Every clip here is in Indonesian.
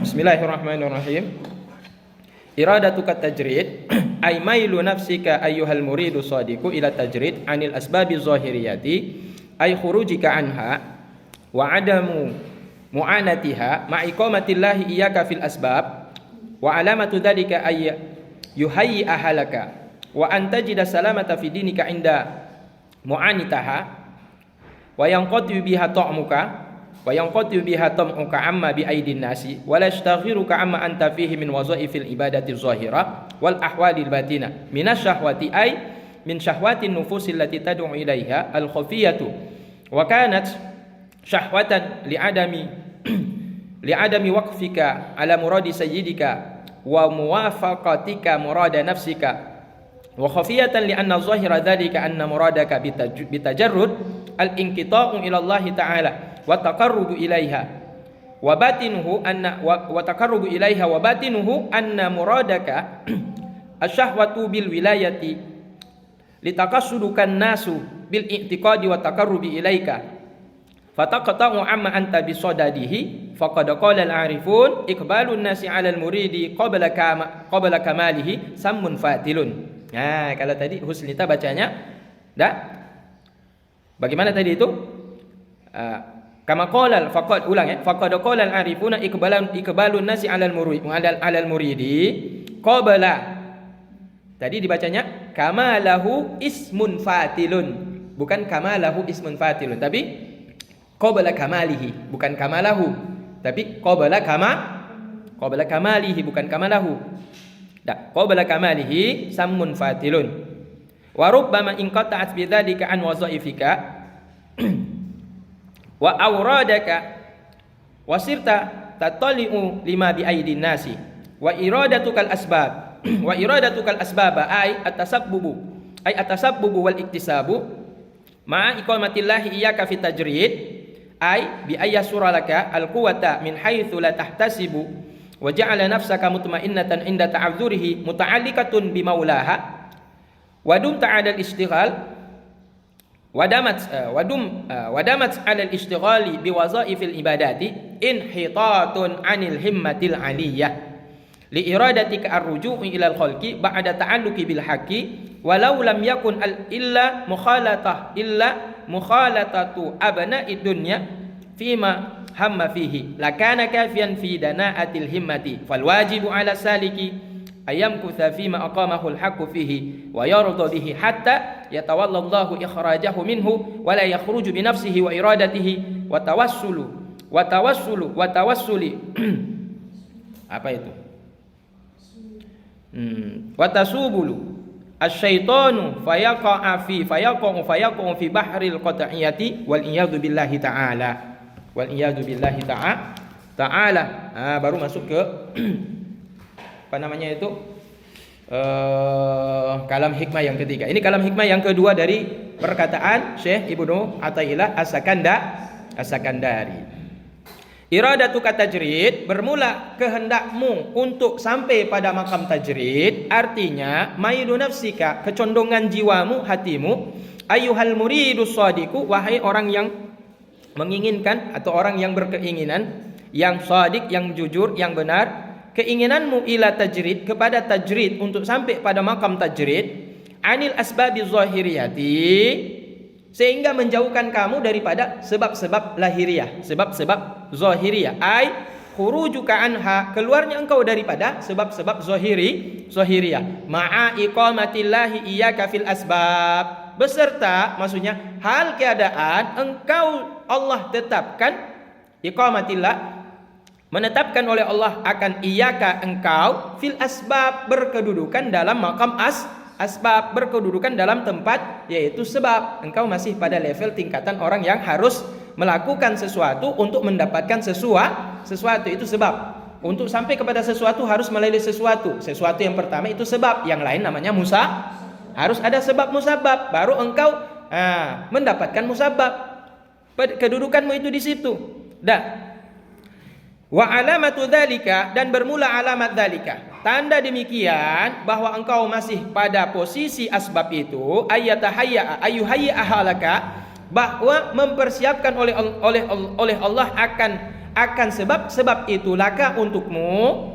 Bismillahirrahmanirrahim. Iradatuka tajrid ay mailu nafsika ayyuhal muridu sadiqu ila tajrid anil asbabi zahiriyati ay khurujika anha wa adamu mu'anatiha ma iqamatillahi iyyaka fil asbab wa alamatu dhalika ay yuhayyi ahalaka wa antajida salamata fi dinika inda mu'anitaha wa yanqati biha ta'muka wa yanqati biha tam'uka amma bi aidin nasi wa la yashtaghiruka amma anta fihi min wazaifil ibadati zahira wal ahwalil batina minasyahwati ay min syahwatin nufusil lati tad'u ilaiha al khafiyatu wa kanat syahwatan li'adami waqfika ala muradi sayyidika wa muwafaqatika murada nafsika wa khafiyatan li anna zahira dhalika anna muradaka bitajarrud al-inqita'u ila Allah ta'ala wa taqarrubu ilaiha wa batinuhu anna wa taqarrubu ilaiha wa batinuhu anna muradaka asyahwatu bil wilayati litakassudukan nasu bil i'tiqadi wa taqarrubi ilaika fataqta'u amma anta bisadadihi faqad qala al-arifun iqbalun nasi 'ala al-muridi qabla kamalihi sammun fatilun. Nah, kalau tadi Husnita bacanya bagaimana tadi itu? Kama qala faqad ulang ya. Faqad qala al-arifuna iqbalun nasi 'alal muridi qabla. Tadi dibacanya kama lahu ismun fatilun. Bukan kama lahu ismun fatilun, tapi qabla kamalihi, bukan kama lahu. Tapi qabla kamalihi, bukan kama lahu. Qabla kamalihi sammun fatilun. Wa rubbama inqata'at bidzalika an wazaifika wa awradaka wasirta tatali'u lima bi aidin nasi wa iradatukal asbab wa iradatukal asbaba ay atasabbubu wal iktisabu ma'a iqamatillahi iyyaka fi tajrid ay bi ayyasura laka al quwwata min haitsu la tahtasibu wa ja'ala nafsaka mutmainnatan inda ta'adzurihi muta'alliqatun bi maulaha wa dumta 'ala al-ishtighal wadamat 'ala al-ishtighali bi wazaifil ibadati inhitatun 'anil himmatil 'aliyah li iradatika ar-ruju'i ila al-khalqi ba'da ta'alluqi bil haqqi walau lam yakun illa mukhalatatu abna'id dunya fima hamma fihi lakana kafiyan fi dana'atil himmati fal wajibu 'ala saliki ayamkutha fima aqamahu al-haqqu fihi wa yarda bihi hatta yatawallallahu ikhrajahu minhu wa la yakhruju bi nafsihi wa iradatihi wa tawassuli apa itu wa tasubulu asyaitanu fayaqa'u fi bahril qat'iyati wal iyadu billahi ta'ala baru masuk ke apa namanya itu kalam hikmah yang ketiga. Ini kalam hikmah yang kedua dari perkataan Syekh Ibnu Athaillah As-Sakandari. Iradatuka tajrid, bermula kehendakmu untuk sampai pada makam tajrid, artinya mailu nafsika, kecondongan jiwamu, hatimu, ayyuhal muridus shadiqu, wahai orang yang menginginkan atau orang yang berkeinginan, yang shadiq, yang jujur, yang benar, keinginanmu ila tajrid, kepada tajrid, untuk sampai pada makam tajrid, anil asbabi zahiriyati, sehingga menjauhkan kamu daripada sebab-sebab lahiriah, sebab-sebab zahiriyah, ai khurujuka anha, keluarnya engkau daripada sebab-sebab zahiriyah, ma'a iqamatillahi iyyaka fil asbab, beserta maksudnya hal keadaan engkau Allah tetapkan, iqamatillah menetapkan oleh Allah akan iyyaka engkau fil asbab, berkedudukan dalam makam asbab, berkedudukan dalam tempat yaitu sebab. Engkau masih pada level tingkatan orang yang harus melakukan sesuatu untuk mendapatkan sesuatu itu sebab. Untuk sampai kepada sesuatu harus melalui sesuatu yang pertama itu sebab, yang lain namanya harus ada sebab musabab, baru engkau mendapatkan musabab. Kedudukanmu itu di situ. Wa alamatu dzalika, dan bermula alamat dzalika, tanda demikian bahwa engkau masih pada posisi asbab itu, ayyuhayya ahalaka, bahwa mempersiapkan oleh Allah akan akan sebab itu laka untukmu,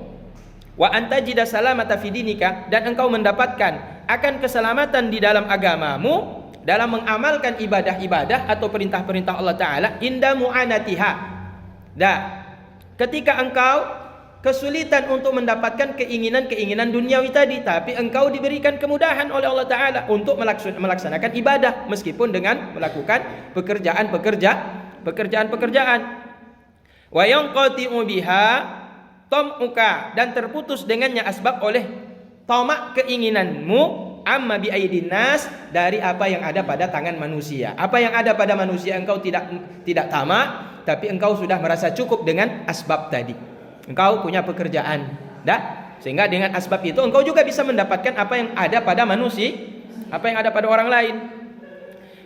wa antajida salamata fi dinika, dan engkau mendapatkan akan keselamatan di dalam agamamu, dalam mengamalkan ibadah-ibadah atau perintah-perintah Allah Ta'ala, inda mu'anatiha. Ketika engkau kesulitan untuk mendapatkan keinginan-keinginan duniawi tadi, tapi engkau diberikan kemudahan oleh Allah Ta'ala untuk melaksanakan ibadah, meskipun dengan melakukan pekerjaan. Wa yanqati'u biha tam'uka, dan terputus dengannya asbab oleh tamak keinginanmu, amma bi aidin nas, dari apa yang ada pada tangan manusia. Apa yang ada pada manusia engkau tidak tamak, tapi engkau sudah merasa cukup dengan asbab tadi. Engkau punya pekerjaan, sehingga dengan asbab itu engkau juga bisa mendapatkan apa yang ada pada manusia, apa yang ada pada orang lain.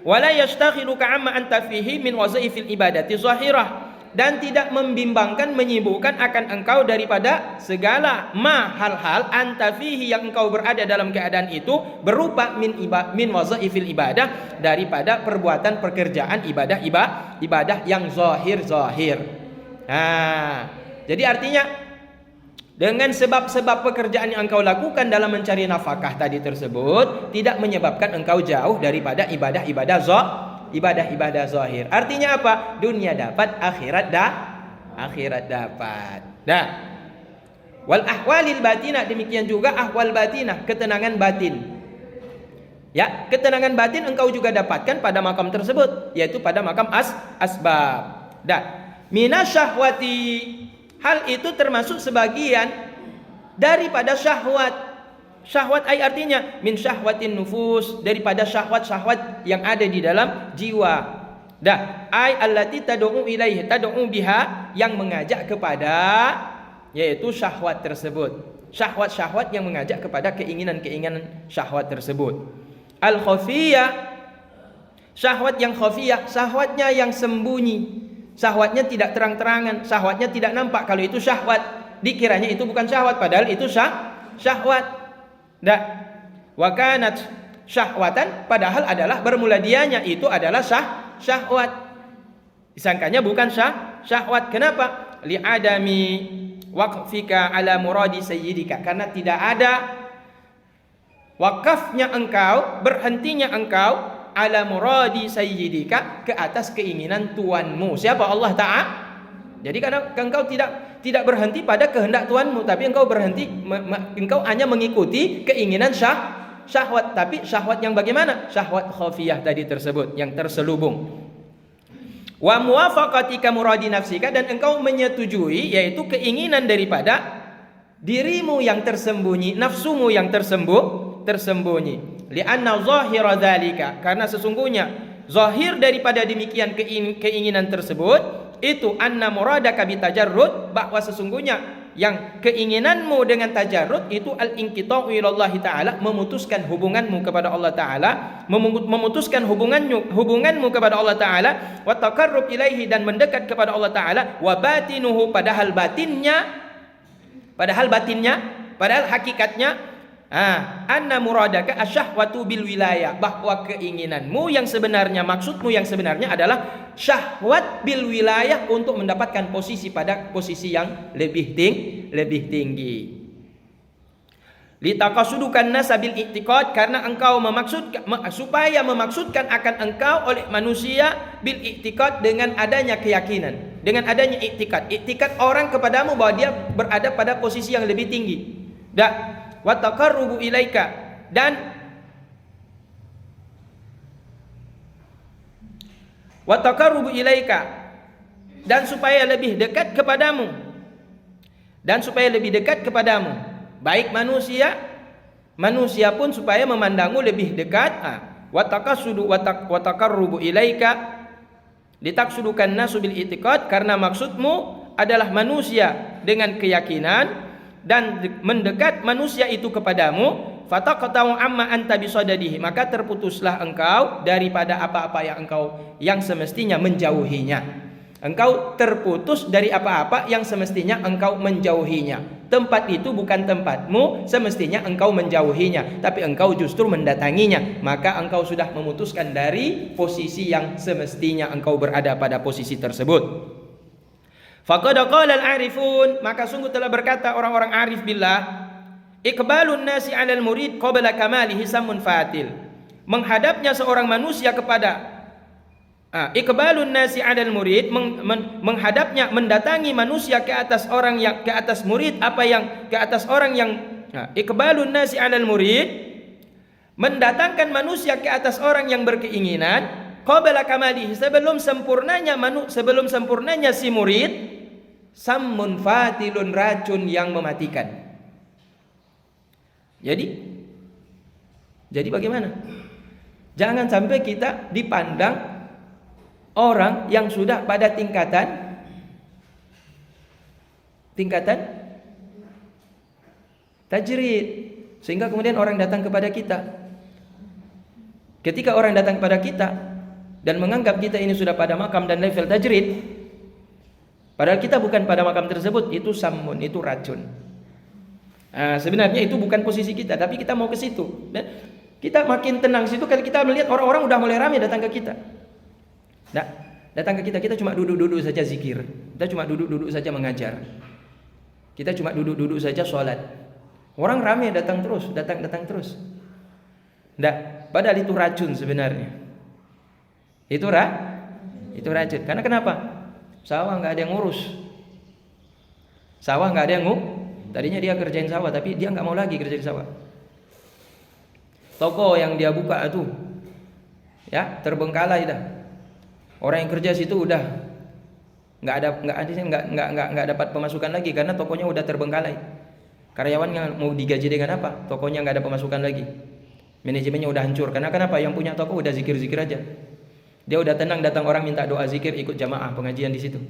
Wala yashtaghiluka amma anta fihi min wazaifil ibadati zahirah, dan tidak membimbangkan, menyibukkan akan engkau daripada segala hal-hal anta fihi, yang engkau berada dalam keadaan itu, berupa min wazaifil ibadah, daripada perbuatan pekerjaan ibadah yang zahir. Jadi artinya dengan sebab-sebab pekerjaan yang engkau lakukan dalam mencari nafkah tadi tersebut tidak menyebabkan engkau jauh daripada ibadah-ibadah zahir. Artinya apa? Dunia dapat, akhirat dapat. Wal ahwalil batinah, demikian juga ahwal batinah, ketenangan batin. Ketenangan batin engkau juga dapatkan pada makam tersebut, yaitu pada makam asbab. Minasyahwati, hal itu termasuk sebagian daripada syahwat. Syahwat artinya min syahwatin nufus, daripada syahwat-syahwat yang ada di dalam jiwa. Allati tad'u ilaihi, tad'u biha, yang mengajak kepada, yaitu syahwat tersebut. Syahwat-syahwat yang mengajak kepada keinginan-keinginan syahwat tersebut. Al-khafiyah, syahwat yang khafiyah, syahwatnya yang sembunyi. Syahwatnya tidak terang-terangan, syahwatnya tidak nampak. Kalau itu syahwat, dikiranya itu bukan syahwat, padahal itu syahwat. Wa kanat syahwatan, padahal adalah bermula dianya itu adalah syahwat. Disangkanya bukan syahwat. Kenapa? Li'adami waqfika ala muradi sayyidika, karena tidak ada wakafnya engkau, berhentinya engkau ala muradi sayyidika, ke atas keinginan tuanmu. Siapa? Allah Ta'ala. Jadi karena engkau tidak berhenti pada kehendak Tuhanmu, tapi engkau berhenti, engkau hanya mengikuti keinginan syahwat. Tapi syahwat yang bagaimana? Syahwat khafiyah tadi tersebut, yang terselubung. Wa muwafaqatika muradi nafsika, dan engkau menyetujui, yaitu keinginan daripada dirimu yang tersembunyi, nafsumu yang tersembunyi. Li'anna zahira dzalika, karena sesungguhnya zahir daripada demikian keinginan tersebut itu anna muradaka bitajarrud, bahwa sesungguhnya yang keinginanmu dengan tajarrud itu al-inqita'u ilallahi ta'ala, memutuskan hubunganmu kepada Allah Ta'ala, memutuskan hubunganmu kepada Allah Ta'ala, wa taqarrub ilaihi, dan mendekat kepada Allah Ta'ala, wa batinuhu, padahal hakikatnya anna muradaka asyahwatu bil wilayah, bahwa keinginanmu yang sebenarnya, maksudmu yang sebenarnya adalah syahwat bil wilayah, untuk mendapatkan posisi pada posisi yang lebih tinggi. Litaqasudukan nasabil i'tiqad, karena engkau supaya memaksudkan akan engkau oleh manusia bil i'tiqad, dengan adanya keyakinan, dengan adanya i'tiqad orang kepadamu bahwa dia berada pada posisi yang lebih tinggi. Wa taqarrubu ilaika, dan supaya lebih dekat kepadamu, baik manusia pun supaya memandangmu lebih dekat. Wa taqarrubu ilaika litaksudukan nasu bil i'tiqad, karena maksudmu adalah manusia dengan keyakinan, dan mendekat manusia itu kepadamu. Fataqta'u amma anta bisadadihi, maka terputuslah engkau daripada apa-apa yang semestinya menjauhinya. Engkau terputus dari apa-apa yang semestinya engkau menjauhinya. Tempat itu bukan tempatmu, semestinya engkau menjauhinya, tapi engkau justru mendatanginya. Maka engkau sudah memutuskan dari posisi yang semestinya engkau berada pada posisi tersebut. Faqad qala al-arifun, maka sungguh telah berkata orang-orang arif billah, iqbalun nasi 'alal murid qabla kamalihi samun fatil. Menghadapnya seorang manusia kepada iqbalun nasi 'alal murid, menghadapnya, mendatangi manusia ke atas orang yang ke atas murid, apa yang ke atas orang yang iqbalun nasi 'alal murid, mendatangkan manusia ke atas orang yang berkeinginan qabla kamalihi, sebelum sempurnanya si murid, sammun fatilun, racun yang mematikan. Jadi bagaimana? Jangan sampai kita dipandang orang yang sudah pada tingkatan tajrid, sehingga kemudian orang datang kepada kita. Ketika orang datang kepada kita dan menganggap kita ini sudah pada makam dan level tajrid, padahal kita bukan pada makam tersebut, itu samun, itu racun. Sebenarnya itu bukan posisi kita, tapi kita mau ke situ. Dan kita makin tenang situ kalau kita melihat orang-orang udah mulai ramai datang ke kita. Nah, datang ke kita, kita cuma duduk-duduk saja zikir. Kita cuma duduk-duduk saja mengajar. Kita cuma duduk-duduk saja sholat. Orang ramai datang terus. Nah, padahal itu racun sebenarnya. Itu racun. Karena kenapa? Sawah nggak ada yang ngurus. Tadinya dia kerjain sawah, tapi dia nggak mau lagi kerjain sawah. Toko yang dia buka itu, ya terbengkalai dah. Orang yang kerja situ udah nggak dapat pemasukan lagi karena tokonya udah terbengkalai. Karyawannya mau digaji dengan apa? Tokonya nggak ada pemasukan lagi. Manajemennya udah hancur. Karena kenapa? Yang punya toko udah zikir-zikir aja. Dia udah tenang, datang orang minta doa zikir, ikut jamaah pengajian di situ.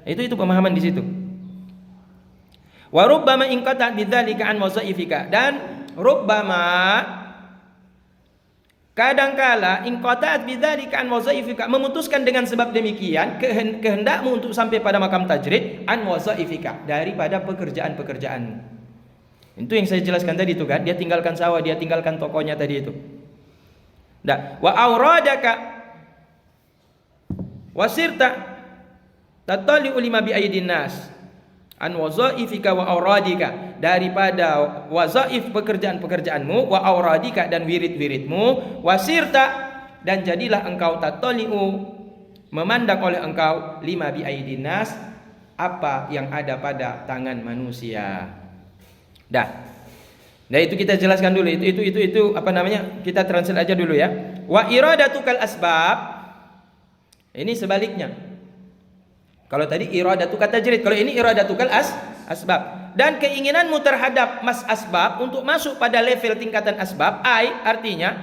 Itu pemahaman di situ. Wa rubbama inqata bidzalika an wazaifika, dan rubbama kadangkala inqata bidzalika an wazaifika, memutuskan dengan sebab demikian kehendakmu untuk sampai pada makam tajrid, an wazaifika, daripada pekerjaan-pekerjaan. Itu yang saya jelaskan tadi itu kan, dia tinggalkan sawah, dia tinggalkan tokonya tadi itu. Wa auradaka wasirta tatali'u lima bi aidin nas an wazaifika wa auradika, daripada wazaif pekerjaan-pekerjaanmu, wa auradika dan wirid-wiridmu, wasirta dan jadilah engkau tatali'u memandang oleh engkau lima bi aidin nas, apa yang ada pada tangan manusia. Nah itu kita jelaskan dulu, itu apa namanya, kita translate aja dulu ya. Wa iradatukal asbab, ini sebaliknya. Kalau tadi iradatukal tajrid, kalau ini iradatukal asbab. Dan keinginanmu terhadap mas asbab untuk masuk pada level tingkatan asbab, artinya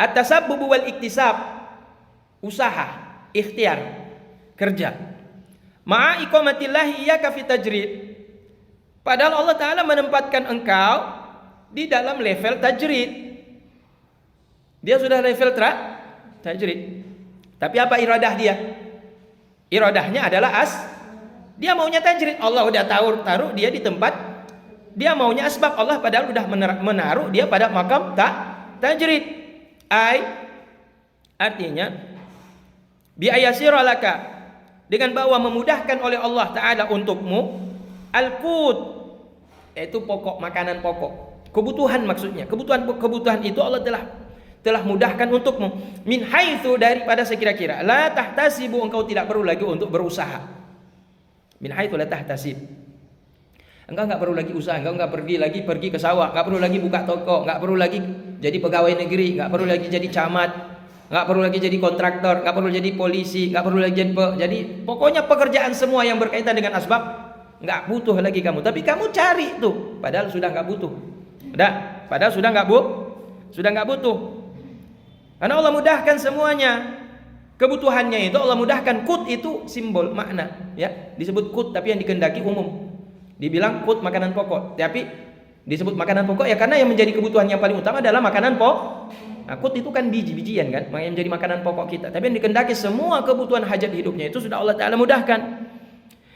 at-tasabbubu wal iktisab, usaha, ikhtiar, kerja. Ma'a iqamatillahi iyyaka fi tajrid, padahal Allah Ta'ala menempatkan engkau di dalam level tajrid. Dia sudah level tajrid. Tapi apa iradah dia? Iradahnya adalah dia maunya tajrid. Allah udah taruh dia di tempat, dia maunya asbab. Allah padahal udah menaruh dia pada makam tajrid. Artinya bi ayasira laka, dengan bahwa memudahkan oleh Allah Ta'ala untukmu al-qut, yaitu pokok, makanan pokok, kebutuhan, maksudnya kebutuhan itu Allah telah mudahkan untukmu. Min haitsu, daripada sekira-kira, la tahtasibu, engkau tidak perlu lagi untuk berusaha. Min haitsu la tahtasib, engkau enggak perlu lagi usaha, engkau enggak pergi ke sawah, enggak perlu lagi buka toko, enggak perlu lagi jadi pegawai negeri, enggak perlu lagi jadi camat, enggak perlu lagi jadi kontraktor, enggak perlu jadi polisi, enggak perlu lagi jadi pokoknya pekerjaan semua yang berkaitan dengan asbab enggak butuh lagi kamu. Tapi kamu cari tuh, padahal sudah enggak butuh. Padahal sudah enggak butuh. Karena Allah mudahkan semuanya. Kebutuhannya itu Allah mudahkan. Kut itu simbol makna, ya. Disebut kut, tapi yang dikehendaki umum. Dibilang kut makanan pokok, tapi disebut makanan pokok ya karena yang menjadi kebutuhan yang paling utama adalah makanan pokok. Nah, kut itu kan biji-bijian kan, yang menjadi makanan pokok kita. Tapi yang dikehendaki semua kebutuhan hajat hidupnya itu sudah Allah Ta'ala mudahkan.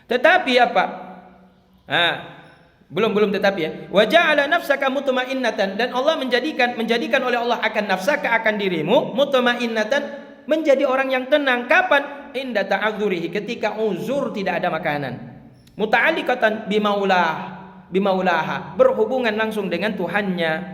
Tetapi apa? Belum tetapi ya. Wa ja'ala nafsaka mutmainnatan, dan Allah menjadikan oleh Allah akan nafsaka, akan dirimu, mutmainnatan, menjadi orang yang tenang. Kapan? Inda ta'adzurihi, ketika uzur tidak ada makanan. Muta'alliqatan bimaulaha, berhubungan langsung dengan Tuhannya.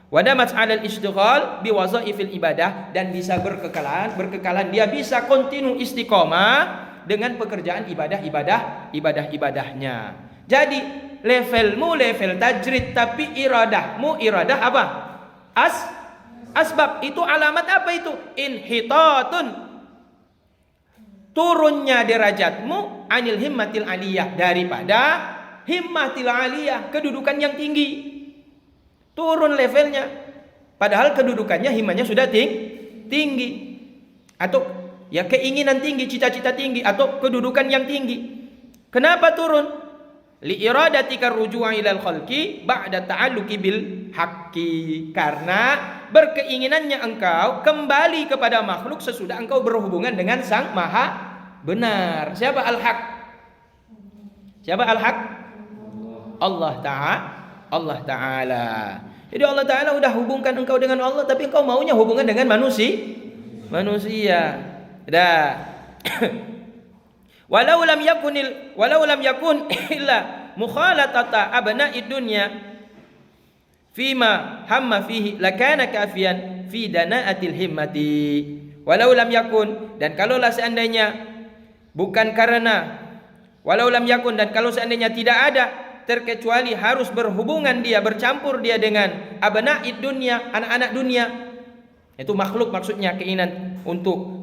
Wadamat 'alal istighal biwazaifil ibadah, dan bisa berkekalan dia bisa kontinu istiqomah dengan pekerjaan ibadahnya. Jadi levelmu level tajrid, tapi iradahmu iradah apa? Asbab. Itu alamat apa itu? Inhitatun, turunnya derajatmu anil himmatil aliyah, daripada himmatil aliyah, kedudukan yang tinggi. Turun levelnya, padahal kedudukannya himmahnya sudah tinggi. Atau ya keinginan tinggi, cita-cita tinggi, atau kedudukan yang tinggi. Kenapa turun? Li iradatika ruju'a ilal khalqi ba'da ta'alluqi bil haqqi, karena berkeinginannya engkau kembali kepada makhluk sesudah engkau berhubungan dengan Sang Maha Benar. Siapa al-haq? Allah Ta'ala. Jadi Allah Ta'ala udah hubungkan engkau dengan Allah, tapi engkau maunya hubungan dengan manusia. Dah. Walau lam yakun illa mukhalatata abna'id dunya fima hamma fihi lakana kafiyan fi dana'atil himmati. Walau lam yakun, dan kalaulah seandainya bukan karena walau lam yakun, dan kalau seandainya tidak ada terkecuali harus berhubungan dia, bercampur dia dengan abna'id dunya, anak-anak dunia. Itu makhluk, maksudnya keinginan untuk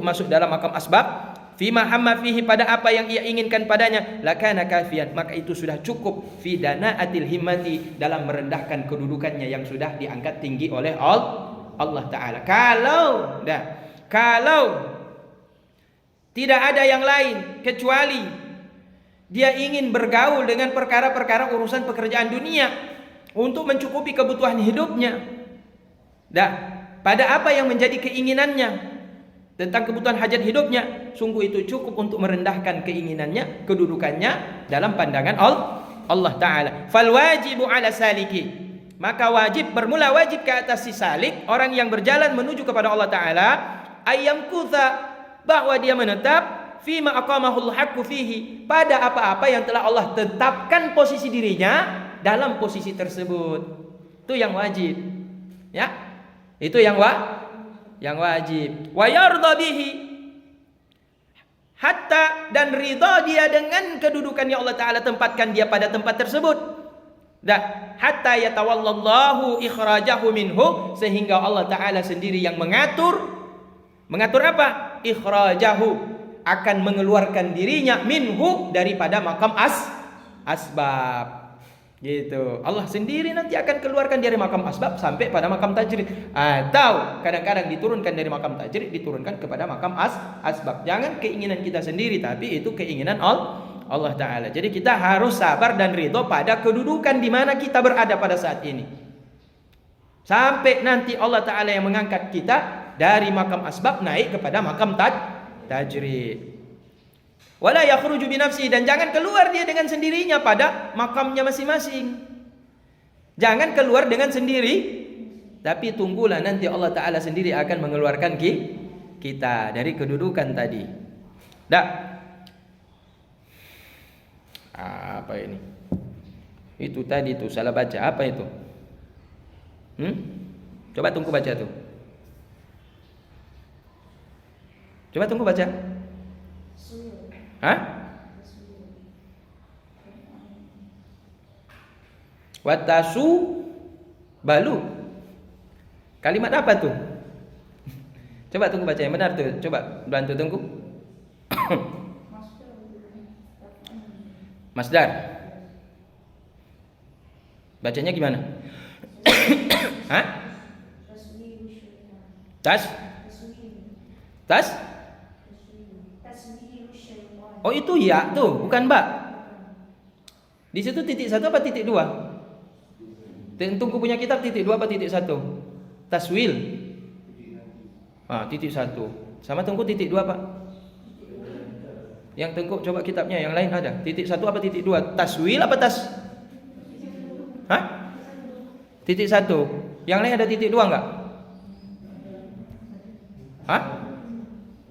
masuk dalam makam asbab. Fima hamma fihi, pada apa yang ia inginkan padanya, lakana kafiyan, maka itu sudah cukup. Fi dana'atil himmati, dalam merendahkan kedudukannya yang sudah diangkat tinggi oleh Allah Ta'ala. Kalau tidak ada yang lain kecuali dia ingin bergaul dengan perkara-perkara urusan pekerjaan dunia untuk mencukupi kebutuhan hidupnya, pada apa yang menjadi keinginannya tentang kebutuhan hajat hidupnya, sungguh itu cukup untuk merendahkan keinginannya, kedudukannya dalam pandangan Allah Ta'ala. Fal wajibu ala saliki, maka bermula wajib ke atas si salik, orang yang berjalan menuju kepada Allah Ta'ala, ayam kutha, bahwa dia menetap fima aqamahul haqqu fihi, pada apa-apa yang telah Allah tetapkan posisi dirinya dalam posisi tersebut. Itu yang wajib, ya. Itu yang wajib. Wa yarda bihi, hatta, dan ridha dia dengan kedudukan yang Allah Ta'ala tempatkan dia pada tempat tersebut. Hatta yatawallallahu ikhrajahu minhu, sehingga Allah Ta'ala sendiri yang mengatur apa? Ikhrajahu, akan mengeluarkan dirinya minhu, daripada makam asbab. Gitu. Allah sendiri nanti akan keluarkan dari makam asbab sampai pada makam tajrid. Atau kadang-kadang diturunkan dari makam tajrid, diturunkan kepada makam asbab. Jangan keinginan kita sendiri, tapi itu keinginan Allah Ta'ala. Jadi kita harus sabar dan ridho pada kedudukan di mana kita berada pada saat ini, sampai nanti Allah Ta'ala yang mengangkat kita dari makam asbab naik kepada makam tajrid. Wala yakhruju binafsi, dan jangan keluar dia dengan sendirinya pada makamnya masing-masing. Jangan keluar dengan sendiri, tapi tunggulah nanti Allah Ta'ala sendiri akan mengeluarkan kita dari kedudukan tadi. Apa ini? Itu tadi tuh salah baca. Apa itu? Coba tunggu baca tuh. Coba tunggu baca. Watasu balu. Kalimat apa tuh? Coba tunggu baca yang benar tuh. Coba bantu tunggu. Masdar. Bacanya gimana? Tas? Oh itu ya tuh, bukan mbak. Di situ titik 1 apa titik 2? Tunggu punya kitab titik 2 apa titik 1? Taswil. Titik 1. Sama tunggu titik 2 apa? Yang tengkuk coba kitabnya yang lain ada. Titik 1 apa titik 2? Taswil apa Titik 1. Yang lain ada titik 2 enggak?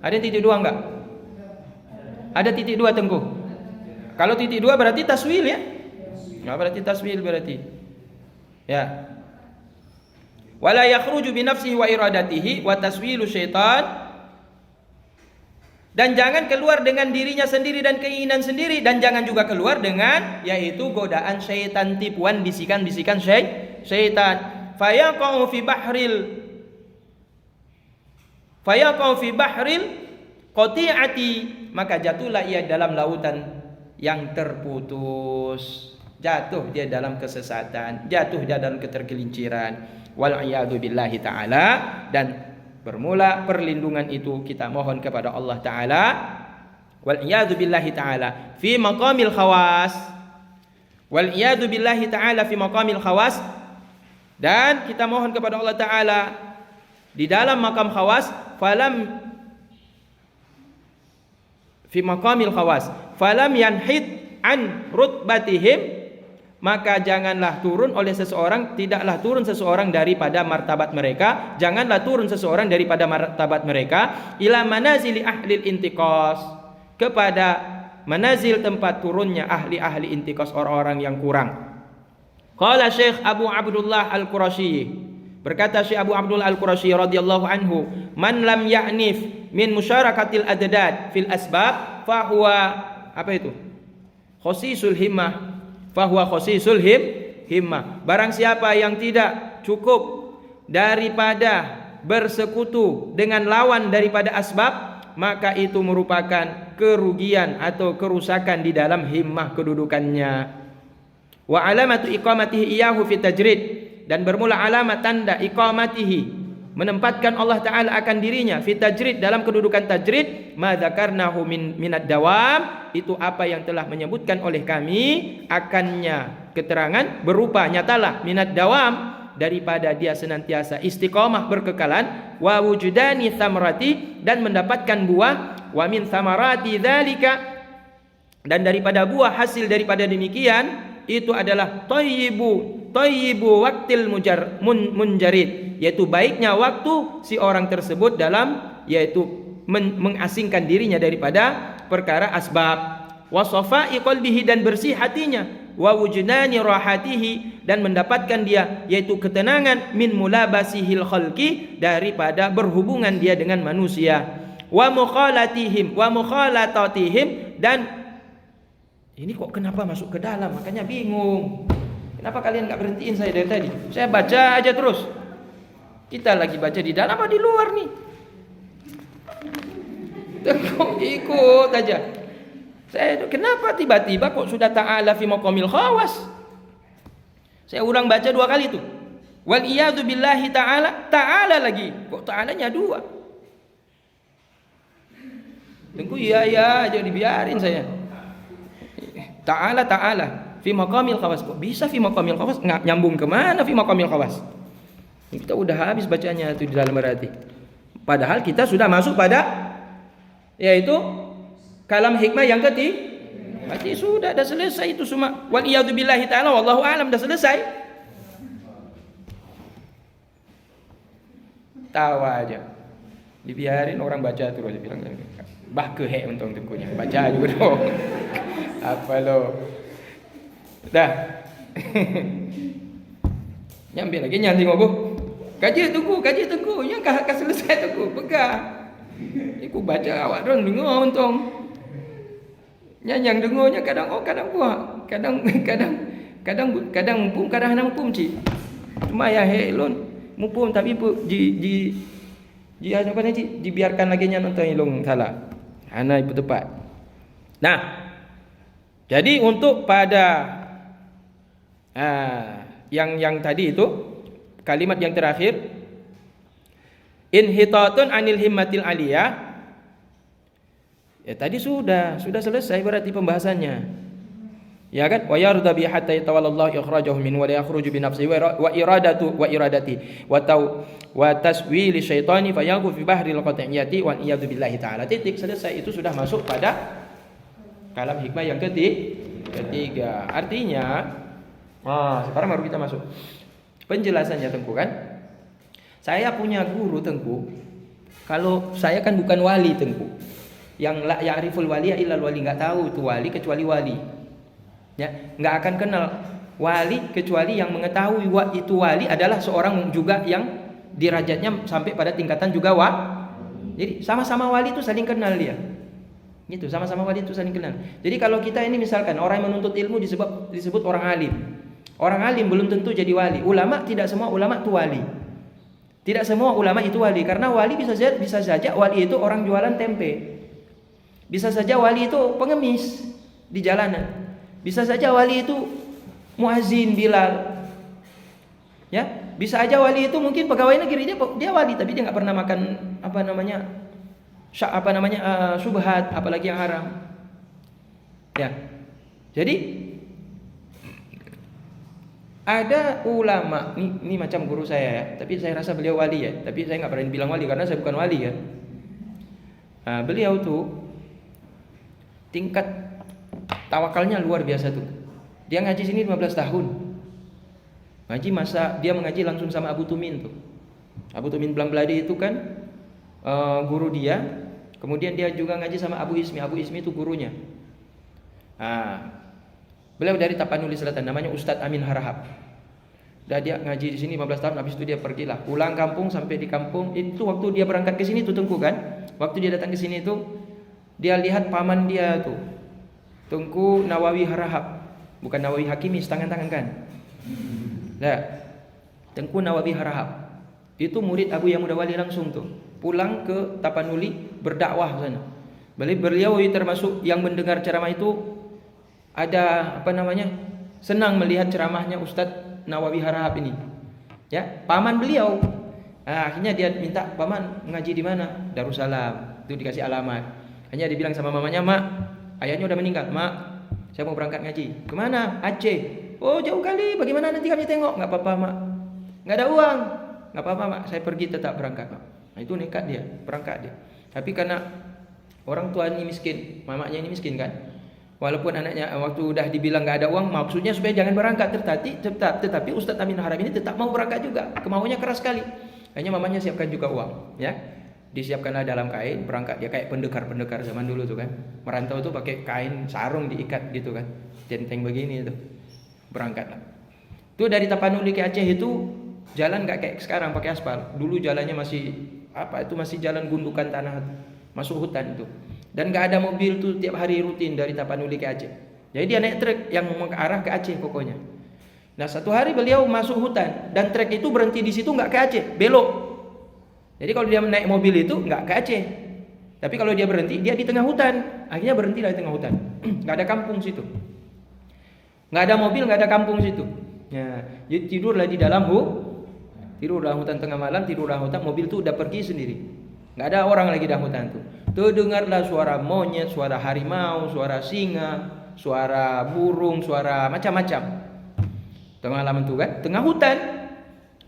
Ada yang titik 2 enggak? Ada titik 2 Tengku. Kalau titik 2 berarti taswil ya. Enggak berarti taswil berarti. Ya. Wala yakhruju bi nafsihi wa iradatihi wa taswilu syaitan. Dan jangan keluar dengan dirinya sendiri dan keinginan sendiri, dan jangan juga keluar dengan yaitu godaan syaitan, tipuan, bisikan-bisikan syaitan. Fayaqau fi bahril qati'ati, maka jatuhlah ia dalam lautan yang terputus. Jatuh dia dalam kesesatan, jatuh dia dalam ketergelinciran. Wal iyadu billahi ta'ala. Dan bermula perlindungan itu kita mohon kepada Allah Ta'ala. Wal iyadu billahi ta'ala fi maqamil khawas. Wal iyadu billahi ta'ala fi maqamil khawas. Dan kita mohon kepada Allah Ta'ala di dalam makam khawas. Fi maqamil khawas falam yanhid an rutbatihim, maka janganlah turun oleh seseorang, tidaklah turun seseorang daripada martabat mereka, janganlah turun seseorang daripada martabat mereka ila manazili ahlil intiqas, kepada manazil tempat turunnya ahli-ahli intiqas, orang-orang yang kurang. Qala Syekh Abu Abdullah Al-Qurasyi, berkata Syekh Abu Abdullah Al-Qurasyi radhiyallahu anhu, man lam ya'nif min musyarakatil adad fil asbab fahuwa apa itu? Khosisul himmah. Fahuwa khosisul himmah. Barang siapa yang tidak cukup daripada bersekutu dengan lawan daripada asbab, maka itu merupakan kerugian atau kerusakan di dalam himmah kedudukannya. Wa alamatu iqamatihi iyahu fi tajrid, dan bermula alamat tanda iqamatihi, menempatkan Allah Ta'ala akan dirinya fi tajrid, dalam kedudukan tajrid, ma dzakarnahu minad dawam, itu apa yang telah menyebutkan oleh kami akannya keterangan berupa nyatalah minad dawam, daripada dia senantiasa istiqamah berkekalan, wa wujudani thamarati, dan mendapatkan buah, wa min thamarati dzalika, dan daripada buah hasil daripada demikian itu adalah thayyibu waqtil munjarid, yaitu baiknya waktu si orang tersebut dalam yaitu mengasingkan dirinya daripada perkara asbab. Wa safai qalbihi, dan bersih hatinya. Wa wujudani rahatihi, dan mendapatkan dia yaitu ketenangan min mulabasihil khalqi, daripada berhubungan dia dengan manusia. Wa mukhalatihim, dan ini kok kenapa masuk ke dalam, makanya bingung. Kenapa kalian gak berhentiin saya dari tadi? Saya baca aja terus. Kita lagi baca di dalam apa di luar nih? Kok ikut aja. Saya kenapa tiba-tiba kok sudah ta'ala fi maqamil khawas? Saya ulang baca 2 kali itu. Wal iyadu billahi ta'ala, ta'ala lagi. Kok ta'alanya 2? Tengku iya aja dibiarin saya. Ta'ala fi maqamil khawas. Kok bisa fi maqamil khawas? Nggak nyambung kemana fi maqamil khawas? Kita udah habis bacanya itu di dalam berarti. Padahal kita sudah masuk pada yaitu kalam hikmah yang ketiga. Berarti sudah selesai itu semua. Wal iyadu billahi ta'ala wallahu a'lam, dah selesai. Tawa aja. Dibiarin orang baca terus aja bilang. Bah kehek untung tengkunya. Baca juga dong. Apa lo? Dah. Nyambil lagi nyanyi ngobrol. Kaji tunggu. Yang kah selesai tunggu. Pegang. Iku baca awak dong dengar untung. Yang dengarnya kadang buat. Kadang mumpung, kadang mumpung cik. Cuma ya helon mumpung tapi di apa ni cik? Dibiarkan lagi nya nonton ilung salah. Ana ibu tepat. Nah, jadi untuk pada yang tadi itu kalimat yang terakhir, inhitatun anil himmatil aliyah, ya tadi sudah selesai berarti pembahasannya, ya kan? Wa yarda bi hatta yatawallallahu ikhrajahu min wa la yakhruju bi nafsihi wa iradati wa taswili syaitani fayaghfu fi bahril qat'iyati wa iyadu billahi ta'ala. Titik, selesai. Itu sudah masuk pada kalam hikmah yang ketiga. Artinya sekarang baru kita masuk penjelasannya Tengku kan. Saya punya guru Tengku, Kalau saya kan bukan wali Tengku. Yang la ya'riful waliya illal wali, enggak tahu itu wali kecuali wali. Ya, enggak akan kenal wali kecuali yang mengetahui itu wali adalah seorang juga yang derajatnya sampai pada tingkatan juga Jadi sama-sama wali itu saling kenal dia. Gitu, sama-sama wali itu saling kenal. Jadi kalau kita ini misalkan orang yang menuntut ilmu disebut orang alim. Orang alim belum tentu jadi wali. Ulama, tidak semua ulama itu wali. Tidak semua ulama itu wali, karena wali bisa saja wali itu orang jualan tempe. Bisa saja wali itu pengemis di jalanan. Bisa saja wali itu muazin Bilal. Ya, bisa aja wali itu mungkin pegawai negeri, dia wali tapi dia nggak pernah makan subhat, apalagi yang haram. Ya. Jadi ada ulama, ini macam guru saya ya, tapi saya rasa beliau wali ya, tapi saya nggak berani bilang wali karena saya bukan wali ya. Nah, beliau tuh tingkat tawakalnya luar biasa tuh. Dia ngaji sini 15 tahun. Dia mengaji langsung sama Abu Tumin tuh. Abu Tumin Blambladi itu kan guru dia. Kemudian dia juga ngaji sama Abu Ismi. Abu Ismi itu gurunya. Beliau dari Tapanuli Selatan, namanya Ustadz Amin Harahap. Dia ngaji di sini 15 tahun, habis itu dia pergilah. Pulang kampung, sampai di kampung itu waktu dia berangkat ke sini tuh Tengku kan. Waktu dia datang ke sini tuh dia lihat paman dia tuh, Tengku Nawawi Harahap, bukan Nawawi Hakimi tangan kan. Nah, Tengku Nawawi Harahap itu murid Abu Yamuda Wali langsung tuh. Pulang ke Tapanuli berdakwah sana. Beliau termasuk yang mendengar ceramah itu ada senang melihat ceramahnya Ustadz Nawawi Harahap ini. Ya, paman beliau. Akhirnya dia minta, paman ngaji di mana? Darussalam. Itu dikasih alamat. Hanya dibilang sama mamanya, mak, ayahnya udah meninggal, mak, saya mau berangkat ngaji. Kemana? Aceh. Oh jauh kali, bagaimana nanti kami tengok? Nggak apa-apa mak, nggak ada uang. Nggak apa-apa mak, saya pergi tetap berangkat mak. Nah itu nekat dia, berangkat dia. Tapi karena orang tua ini miskin, mamanya ini miskin kan. Walaupun anaknya waktu udah dibilang nggak ada uang, maksudnya supaya jangan berangkat, tetapi Ustadz Amin Harahap ini tetap mau berangkat juga. Kemauannya keras sekali. Hanya mamanya siapkan juga uang, ya. Disiapkanlah dalam kain, berangkat dia kayak pendekar zaman dulu tuh kan. Merantau tuh pakai kain sarung diikat gitu kan. Centeng begini itu. Berangkatlah. Itu dari Tapanuli ke Aceh itu jalan nggak kayak sekarang pakai aspal. Dulu jalannya masih jalan gundukan tanah, masuk hutan itu. Dan nggak ada mobil tuh tiap hari rutin dari Tapanuli ke Aceh. Jadi dia naik truk yang mengarah ke Aceh pokoknya. Nah satu hari beliau masuk hutan dan truk itu berhenti di situ, nggak ke Aceh, belok. Jadi kalau dia naik mobil itu nggak ke Aceh. Tapi kalau dia berhenti, dia di tengah hutan. Akhirnya berhenti di tengah hutan. Nggak ada kampung situ. Nggak ada mobil, nggak ada kampung situ. Ya, jadi tidurlah di dalam hutan tengah malam, tidur dalam hutan, mobil itu udah pergi sendiri. Nggak ada orang lagi dalam hutan tuh. Terdengarlah suara monyet, suara harimau, suara singa, suara burung, suara macam-macam. Tengah malam itu kan, tengah hutan.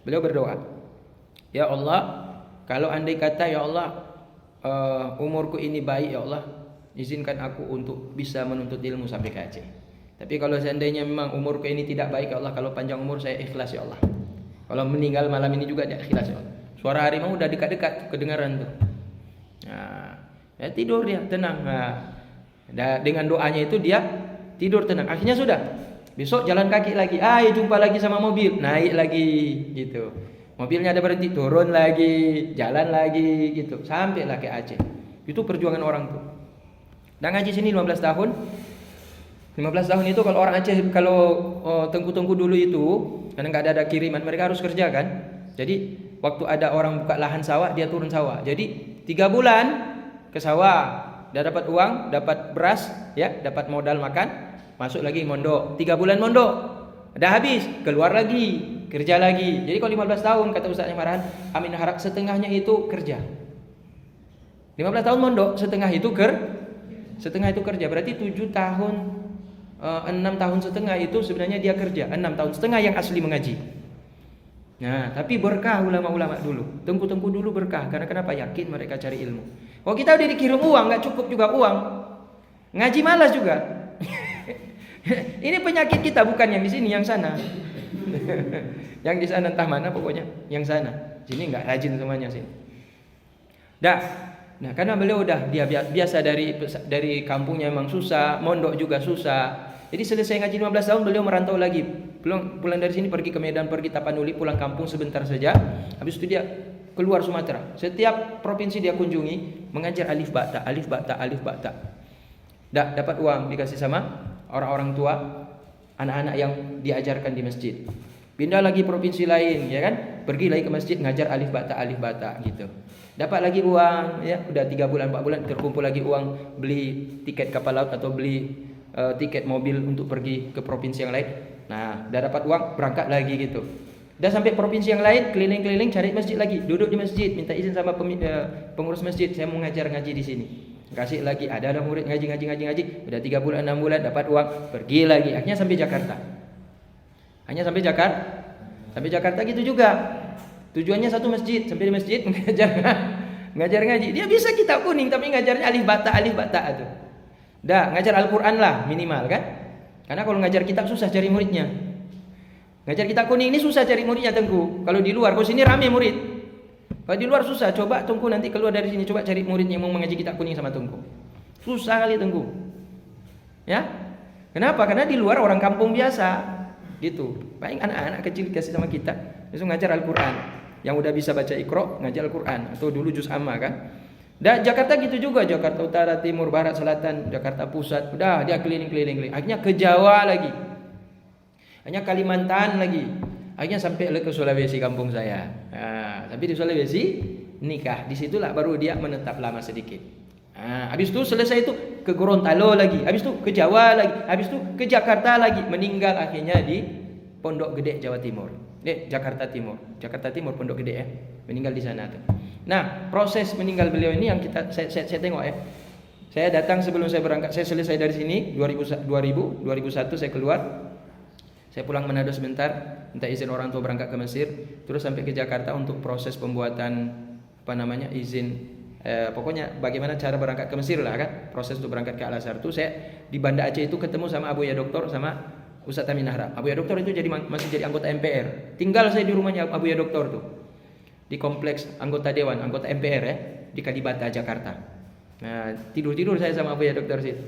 Beliau berdoa, ya Allah, kalau andai kata ya Allah umurku ini baik ya Allah, izinkan aku untuk bisa menuntut ilmu sampai ke Aceh. Tapi kalau seandainya memang umurku ini tidak baik ya Allah, kalau panjang umur saya ikhlas ya Allah. Kalau meninggal malam ini juga dia ikhlas ya Allah. Suara harimau udah dekat-dekat kedengaran tuh. Nah, ya tidur dia tenang. Nah, dengan doanya itu dia tidur tenang. Akhirnya sudah. Besok jalan kaki lagi. Jumpa lagi sama mobil, naik lagi gitu. Mobilnya ada berhenti, turun lagi, jalan lagi gitu. Sampailah ke Aceh. Itu perjuangan orang tuh. Dan ngaji sini 15 tahun. 15 tahun itu kalau orang Aceh, kalau Tengku-tengku dulu itu karena nggak ada kiriman, mereka harus kerja kan. Jadi waktu ada orang buka lahan sawah, dia turun sawah. Jadi 3 bulan ke sawah, dia dapat uang, dapat beras, ya, dapat modal makan, masuk lagi mondok. 3 bulan mondok, udah habis, keluar lagi, kerja lagi. Jadi kalau 15 tahun kata Ustaz Marahan, Amin Harahap setengahnya itu kerja. 15 tahun mondok, setengah itu kerja. Berarti 7 tahun, 6 tahun setengah itu sebenarnya dia kerja. 6 tahun setengah yang asli mengaji. Nah, tapi berkah ulama-ulama dulu. Tengku-tengku dulu berkah. Karena kenapa? Yakin mereka cari ilmu. Kalau kita udah dikirim uang, nggak cukup juga uang. Ngaji malas juga. Ini penyakit kita, bukan yang di sini, yang sana. Yang di sana entah mana, pokoknya yang sana. Sini nggak rajin semuanya sini. Dah. Nah, karena beliau udah dia biasa dari kampungnya memang susah, mondok juga susah. Jadi selesai ngaji 15 tahun beliau merantau lagi. Pulang dari sini pergi ke Medan, pergi Tapanuli, pulang kampung sebentar saja. Habis itu dia keluar Sumatera. Setiap provinsi dia kunjungi, mengajar alif ba ta, alif ba ta, alif ba ta. Dah dapat uang dikasih sama orang-orang tua, anak-anak yang diajarkan di masjid. Pindah lagi provinsi lain, ya kan? Pergi lagi ke masjid ngajar alif ba ta gitu. Dapat lagi uang, ya, udah 3 bulan 4 bulan terkumpul lagi uang, beli tiket kapal laut atau beli tiket mobil untuk pergi ke provinsi yang lain. Nah, udah dapat uang, berangkat lagi gitu. Udah sampai provinsi yang lain, keliling-keliling cari masjid lagi, duduk di masjid, minta izin sama pengurus masjid, saya mau ngajar ngaji di sini. Kasih lagi, ada murid ngaji. Udah 3 bulan 6 bulan dapat uang, pergi lagi. Akhirnya sampai Jakarta. Sampai Jakarta gitu juga. Tujuannya satu masjid, sampai di masjid ngajar ngaji. Dia bisa kitab kuning tapi ngajarnya alif ba ta tuh. Dah, ngajar Al-Qur'an lah minimal kan? Karena kalau ngajar kitab susah cari muridnya. Ngajar kitab kuning ini susah cari muridnya Tengku. Kalau di luar, kalau sini rame murid. Kalau di luar susah, coba Tengku nanti keluar dari sini coba cari murid yang mau mengaji kitab kuning sama Tengku. Susah kali Tengku. Ya? Kenapa? Karena di luar orang kampung biasa. Gitu. Paling anak-anak kecil dikasih sama kita, langsung ngajar Al-Qur'an. Yang udah bisa baca Iqra, ngajar Al-Qur'an atau dulu juz amma kan. Dan Jakarta gitu juga, Jakarta Utara, Timur, Barat, Selatan, Jakarta Pusat. Udah dia keliling-keliling. Akhirnya ke Jawa lagi. Akhirnya Kalimantan lagi. Akhirnya sampai ke Sulawesi kampung saya. Nah, tapi di Sulawesi nikah. Disitulah baru dia menetap lama sedikit. Nah, habis itu selesai itu ke Gorontalo lagi. Habis itu ke Jawa lagi. Habis itu ke Jakarta lagi. Meninggal akhirnya di Pondok Gede, Jawa Timur. Jakarta Timur Pondok Gede ya. Meninggal di sana tuh. Nah, proses meninggal beliau ini yang saya tengok ya. Saya datang sebelum saya berangkat. Saya selesai dari sini 2001 saya keluar. Saya pulang Manado sebentar, minta izin orang tua berangkat ke Mesir, terus sampai ke Jakarta untuk proses pembuatan izin pokoknya bagaimana cara berangkat ke Mesir lah kan. Proses untuk berangkat ke Al-Azhar itu saya di Banda Aceh itu ketemu sama Abuya Doktor sama Ustaz Amin Harap. Abuya Doktor itu masih jadi anggota MPR. Tinggal saya di rumahnya Abuya Doktor tuh. Di kompleks anggota dewan, anggota MPR ya, di Kalibata, Jakarta. Nah, tidur saya sama Abuya Doktor situ.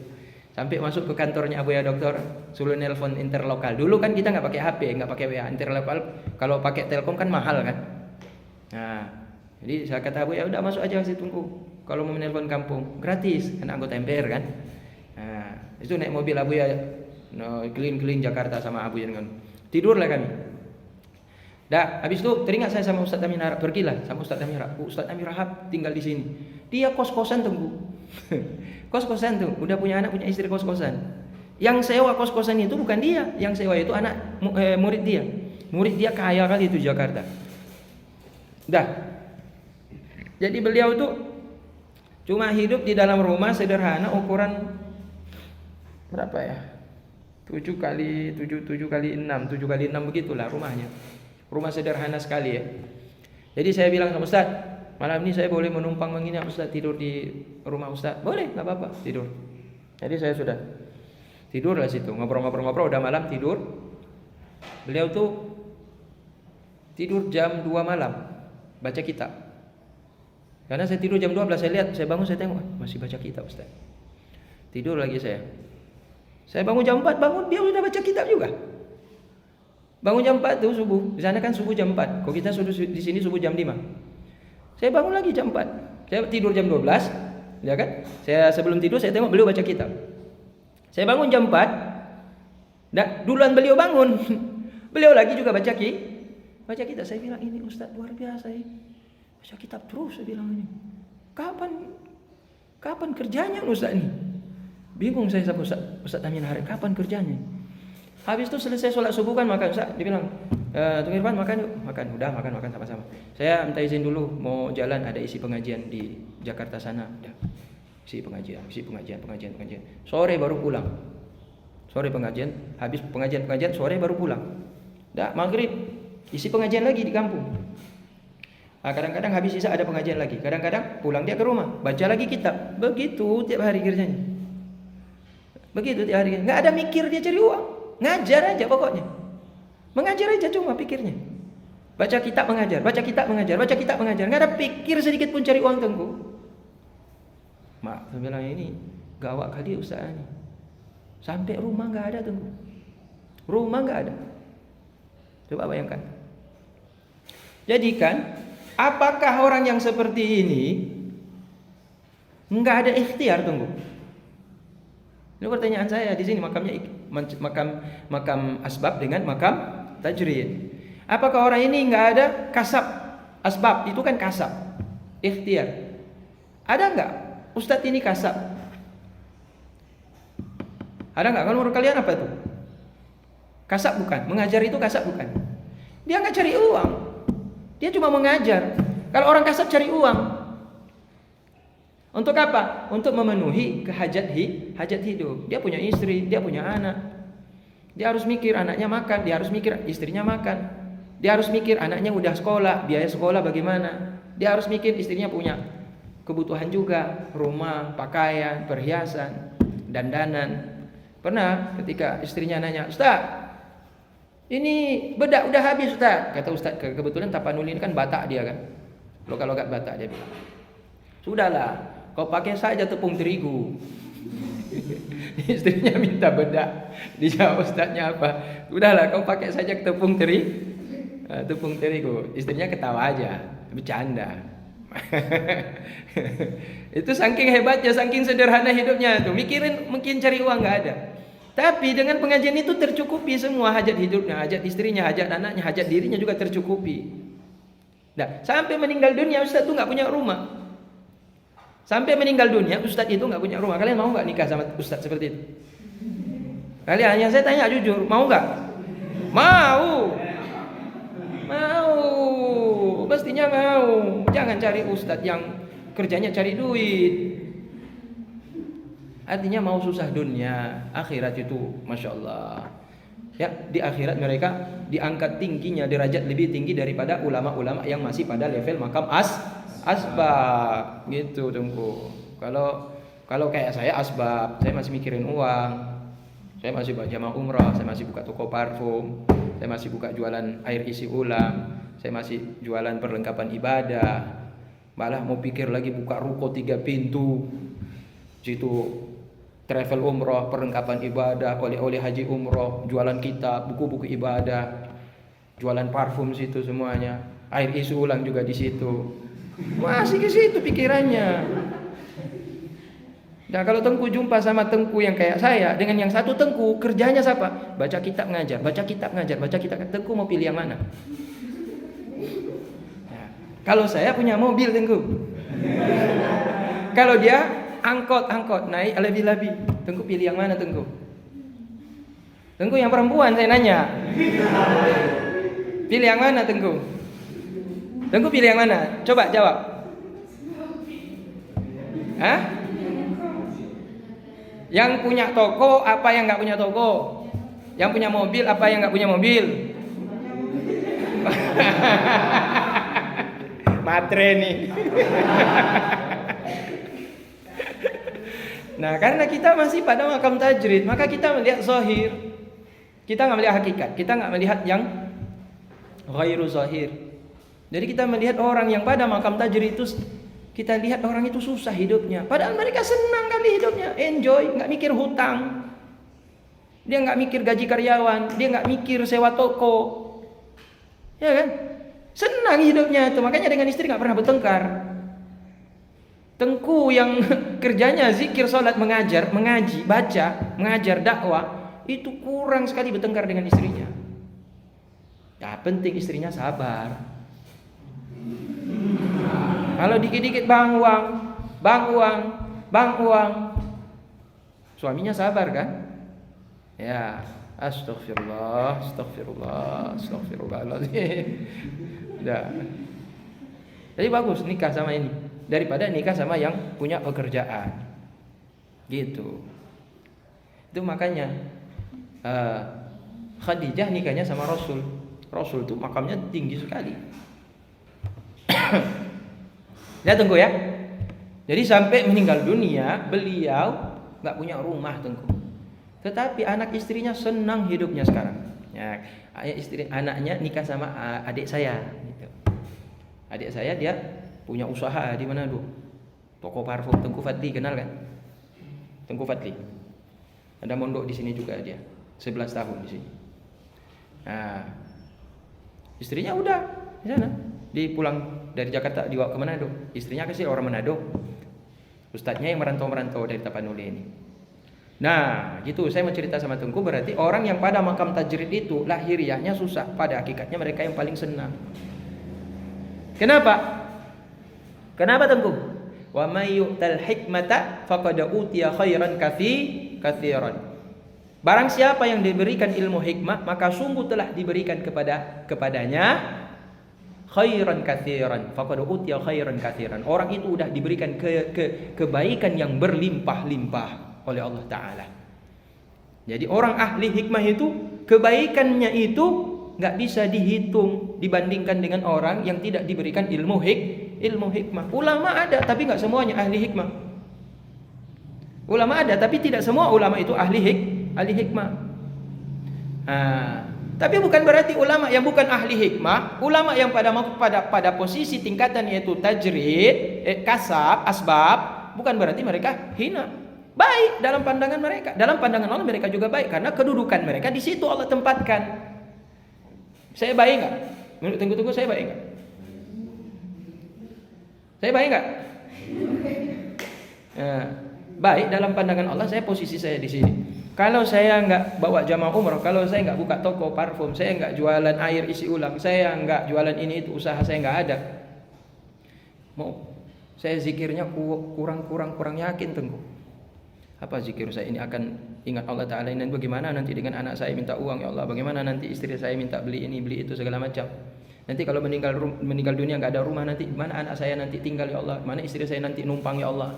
Sampai masuk ke kantornya Abuya Doktor, suruh nelpon interlokal. Dulu kan kita nggak pakai HP, nggak pakai WA. Interlokal kalau pakai Telkom kan mahal kan. Nah, jadi saya kata Abuya, udah masuk aja situ tunggu. Kalau mau menelpon kampung, gratis, kan anggota MPR kan. Nah, itu naik mobil Abuya. Keliling-keliling Jakarta sama Abu Yan. Tidurlah kami. Dah, habis itu teringat saya sama Ustaz Amin Harap, pergilah sama Ustaz Amin Harap. Ustaz Amin Harap tinggal di sini. Dia kos-kosan Tengku. Kos-kosan tuh, udah punya anak, punya istri kos-kosan. Yang sewa kos-kosan itu bukan dia, yang sewa itu anak murid dia. Murid dia kaya kali itu Jakarta. Dah. Jadi beliau itu cuma hidup di dalam rumah sederhana ukuran berapa ya? 7 kali 6 begitulah rumahnya. Rumah sederhana sekali ya. Jadi saya bilang sama Ustaz, malam ini saya boleh menumpang begini Ustaz, tidur di rumah Ustaz? Boleh, enggak apa-apa, tidur. Jadi saya sudah tidur lah situ, ngobrol-ngobrol udah malam tidur. Beliau tuh tidur jam 2 malam baca kitab. Karena saya tidur jam 12, saya bangun saya tengok masih baca kitab Ustaz. Tidur lagi saya. Saya bangun jam 4, dia sudah baca kitab juga. Bangun jam 4 tuh subuh. Di sana kan subuh jam 4. Kalau kita di sini subuh jam 5. Saya bangun lagi jam 4. Saya tidur jam 12, ya kan? Saya sebelum tidur saya tengok beliau baca kitab. Saya bangun jam 4. Duluan beliau bangun. Beliau lagi juga baca kitab. Saya bilang ini Ustaz luar biasa ya. Baca kitab terus saya bilang ini. Kapan kerjanya Ustaz ini? Bingung saya sama Ustaz Amin Harap, kapan kerjanya? Habis itu selesai sholat subuh kan makan Ustaz, dia bilang, Tung Irfan makan yuk. Makan sama-sama. Saya minta izin dulu mau jalan, ada isi pengajian di Jakarta sana. Udah. Isi pengajian. Sore baru pulang. Sore pengajian, habis pengajian sore baru pulang. Dah maghrib isi pengajian lagi di kampung. Kadang-kadang habis sisa ada pengajian lagi. Kadang-kadang pulang dia ke rumah, baca lagi kitab. Begitu tiap hari kerjanya. Nggak ada mikir dia cari uang, ngajar aja pokoknya, mengajar aja cuma pikirnya, baca kitab mengajar, nggak ada pikir sedikit pun cari uang Tengku. Mak, saya bilang ini gawat kali Ustaz ini. Sampai rumah nggak ada Tengku. Rumah nggak ada. Coba bayangkan. Jadi kan, apakah orang yang seperti ini nggak ada ikhtiar Tengku? Ini pertanyaan saya di sini makamnya makam asbab dengan makam tajrid. Apakah orang ini nggak ada kasab asbab? Itu kan kasab, ikhtiar. Ada nggak? Ustadz ini kasab. Ada nggak? Kalau menurut kalian apa itu? Kasab bukan? Mengajar itu kasab bukan? Dia nggak cari uang. Dia cuma mengajar. Kalau orang kasab cari uang. Untuk apa? Untuk memenuhi hajat hidup. Dia punya istri, dia punya anak. Dia harus mikir anaknya makan, dia harus mikir istrinya makan. Dia harus mikir anaknya udah sekolah, biaya sekolah bagaimana. Dia harus mikir istrinya punya kebutuhan juga, rumah, pakaian, perhiasan, dandanan. Pernah ketika istrinya nanya, "Ustaz, ini bedak udah habis Ustaz." Kata Ustaz, kebetulan Tapanuli ini kan Batak dia kan. Logat-logat Batak dia bilang. "Sudahlah, kau pakai saja tepung terigu." Istrinya minta bedak. Dijawab Ustaznya apa? "Sudahlah, kau pakai saja tepung terigu." Istrinya ketawa aja, bercanda. Itu saking hebatnya, saking sederhana hidupnya tuh. Mikirin mungkin cari uang nggak ada. Tapi dengan pengajian itu tercukupi semua hajat hidupnya, hajat istrinya, hajat anaknya, hajat dirinya juga tercukupi. Nah, sampai meninggal dunia Ustaz itu nggak punya rumah. Sampai meninggal dunia Ustaz itu nggak punya rumah. Kalian mau nggak nikah sama Ustaz seperti itu? Kalian, yang saya tanya jujur, mau nggak? Mau. Pastinya mau. Jangan cari Ustaz yang kerjanya cari duit. Artinya mau susah dunia, akhirat itu Masya Allah. Ya, di akhirat mereka diangkat tingginya, derajat lebih tinggi daripada ulama-ulama yang masih pada level makam asbab gitu Tengku. Kalau kayak saya asbab, saya masih mikirin uang. Saya masih buat jamaah umrah, saya masih buka toko parfum, saya masih buka jualan air isi ulang, saya masih jualan perlengkapan ibadah. Malah mau pikir lagi buka ruko 3 pintu. Situ travel umroh, perlengkapan ibadah, oleh-oleh haji umroh, jualan kitab, buku-buku ibadah, jualan parfum situ semuanya, air isi ulang juga di situ. Masih ke situ pikirannya. Nah, kalau Tengku jumpa sama Tengku yang kayak saya dengan yang satu Tengku, kerjanya siapa? Baca kitab ngajar, baca kitab ngajar, baca kitab. Tengku mau pilih yang mana? Nah, kalau saya punya mobil Tengku. Kalau dia angkot naik lebih-lebih. Tengku pilih yang mana Tengku? Tengku yang perempuan saya nanya. Pilih yang mana Tengku? Tengku pilih yang mana? Coba jawab. Hah? Yang punya toko apa yang nggak punya toko? Yang punya mobil apa yang nggak punya mobil? Matre nih. Nah, karena kita masih pada makam tajrid, maka kita melihat zahir. Kita nggak melihat hakikat, kita nggak melihat yang ghairu zahir. Jadi kita melihat orang yang pada makam tajrid itu, kita lihat orang itu susah hidupnya. Padahal mereka senang kali hidupnya, enjoy, nggak mikir hutang. Dia nggak mikir gaji karyawan, dia nggak mikir sewa toko. Ya kan? Senang hidupnya itu, makanya dengan istri nggak pernah bertengkar. Tengku yang kerjanya zikir, sholat, mengajar, mengaji, baca, mengajar, dakwah, itu kurang sekali bertengkar dengan istrinya. Ya penting istrinya sabar. Kalau dikit-dikit bang uang, suaminya sabar kan? Ya, astagfirullahaladzim. Udah. Jadi bagus nikah sama ini daripada nikah sama yang punya pekerjaan, gitu. Itu makanya Khadijah nikahnya sama Rasul. Rasul itu makamnya tinggi sekali. Ya Tengku ya. Jadi sampai meninggal dunia beliau nggak punya rumah Tengku. Tetapi anak istrinya senang hidupnya sekarang. Ya, anaknya nikah sama adik saya. Gitu. Adik saya dia punya usaha di Manado. Toko parfum Tengku Fadli, kenal kan? Tengku Fadli. Ada mondok di sini juga dia. 11 tahun di sini. Nah, istrinya udah di sana. Dia pulang dari Jakarta dibawa ke Manado. Istrinya kasih orang Manado. Ustadznya yang merantau-merantau dari Tapanuli ini. Nah, gitu saya mau cerita sama Tengku, berarti orang yang pada makam tajrid itu lahiriahnya susah, pada hakikatnya mereka yang paling senang. Kenapa? Kenapa Tengku? Wa may yu'tal hikmata faqad utiya khairan katsiran. Barang siapa yang diberikan ilmu hikmah, maka sungguh telah diberikan kepadanya khairan katsiran. Faqad utiya khairan katsiran. Orang itu sudah diberikan kebaikan yang berlimpah-limpah oleh Allah Ta'ala. Jadi orang ahli hikmah itu kebaikannya itu nggak bisa dihitung dibandingkan dengan orang yang tidak diberikan ilmu hikmah. Ulama ada tapi nggak semuanya ahli hikmah. Ulama ada tapi tidak semua ulama itu ahli hikmah. Tapi bukan berarti ulama yang bukan ahli hikmah, ulama yang pada posisi tingkatan yaitu tajrid, kasab, asbab, bukan berarti mereka hina. Baik dalam pandangan mereka, dalam pandangan Allah mereka juga baik karena kedudukan mereka di situ Allah tempatkan. Saya baik nggak? Menurut Tengku saya baik nggak? Saya baik nggak? Baik dalam pandangan Allah, saya posisi saya di sini. Kalau saya nggak bawa jamaah umroh, kalau saya nggak buka toko parfum, saya nggak jualan air isi ulang, saya nggak jualan ini itu, usaha saya nggak ada. Mau saya zikirnya kurang yakin Tengku. Apa zikir saya ini akan ingat Allah Ta'ala ini, dan bagaimana nanti dengan anak saya minta uang ya Allah, bagaimana nanti istri saya minta beli ini beli itu segala macam. Nanti kalau meninggal dunia nggak ada rumah, nanti mana anak saya nanti tinggal ya Allah, mana istri saya nanti numpang ya Allah.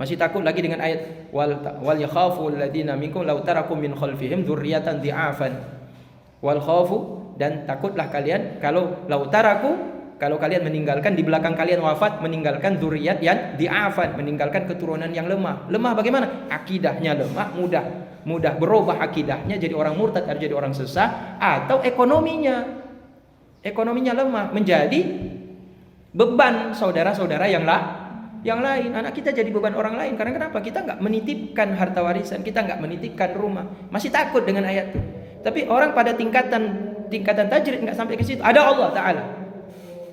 Masih takut lagi dengan ayat wal yakhafu alladziina minkum law tarakum min khalfihim dzurriyyatan dhi'afan wal khafu, dan takutlah kalian kalau law taraku, kalau kalian meninggalkan di belakang kalian wafat, meninggalkan dzurriyyat yang dhi'afan, meninggalkan keturunan yang lemah. Lemah bagaimana? Akidahnya lemah, mudah berubah akidahnya jadi orang murtad atau jadi orang sesat, atau ekonominya lemah menjadi beban saudara-saudara yang lain. Anak kita jadi beban orang lain. Karena kenapa? Kita nggak menitipkan harta warisan, kita nggak menitipkan rumah. Masih takut dengan ayat itu. Tapi orang pada tingkatan tajrid nggak sampai ke situ. Ada Allah Ta'ala.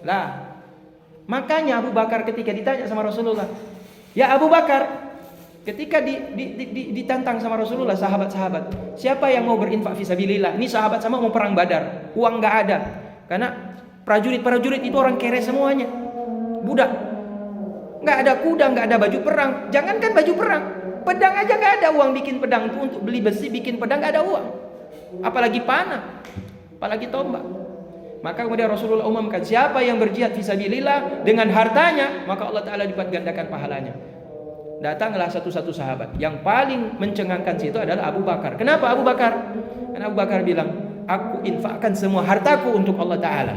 Lah, makanya Abu Bakar ketika ditanya sama Rasulullah, ya Abu Bakar, ketika ditantang sama Rasulullah sahabat-sahabat, siapa yang mau berinfak fisabilillah? Ini sahabat sama mau perang Badar, uang nggak ada. Karena prajurit itu orang kere semuanya, budak. Nggak ada kuda, nggak ada baju perang. Jangankan baju perang, pedang aja nggak ada uang bikin pedang itu, untuk beli besi bikin pedang nggak ada uang. Apalagi panah, apalagi tombak. Maka kemudian Rasulullah umumkan, siapa yang berjihad fisabilillah dengan hartanya, maka Allah Ta'ala lipat gandakan pahalanya. Datanglah satu sahabat yang paling mencengangkan situ adalah Abu Bakar. Kenapa Abu Bakar? Karena Abu Bakar bilang, aku infakkan semua hartaku untuk Allah Ta'ala.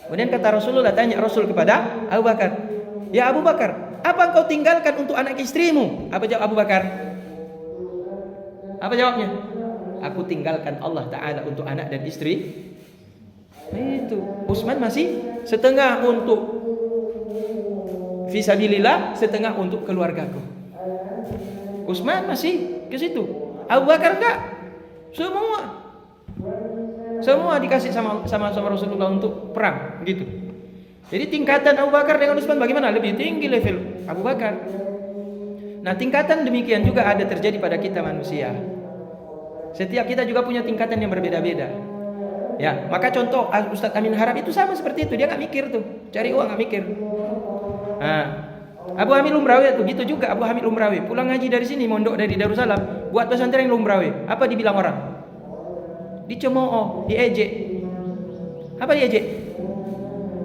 Kemudian kata Rasulullah, tanya Rasul kepada Abu Bakar, ya Abu Bakar, apa engkau tinggalkan untuk anak istrimu? Apa jawab Abu Bakar? Apa jawabnya? Aku tinggalkan Allah Ta'ala untuk anak dan istri. Itu Utsman masih setengah untuk fisabilillah, setengah untuk keluargaku. Utsman masih ke situ. Abu Bakar enggak. Semua dikasih sama Rasulullah untuk perang gitu. Jadi tingkatan Abu Bakar dengan Utsman bagaimana? Lebih tinggi level Abu Bakar. Nah, tingkatan demikian juga ada terjadi pada kita manusia. Setiap kita juga punya tingkatan yang berbeda-beda. Ya, maka contoh Ustadz Amin Harab itu sama seperti itu, dia nggak mikir tuh, cari uang nggak mikir. Nah, Abu Hamid Lumrawi itu gitu juga. Abu Hamid Lumrawi pulang ngaji dari sini, mondok dari Darussalam, buat pesantren Lumrawi. Apa dibilang orang? Dicemooh, diejek. Apa diejek?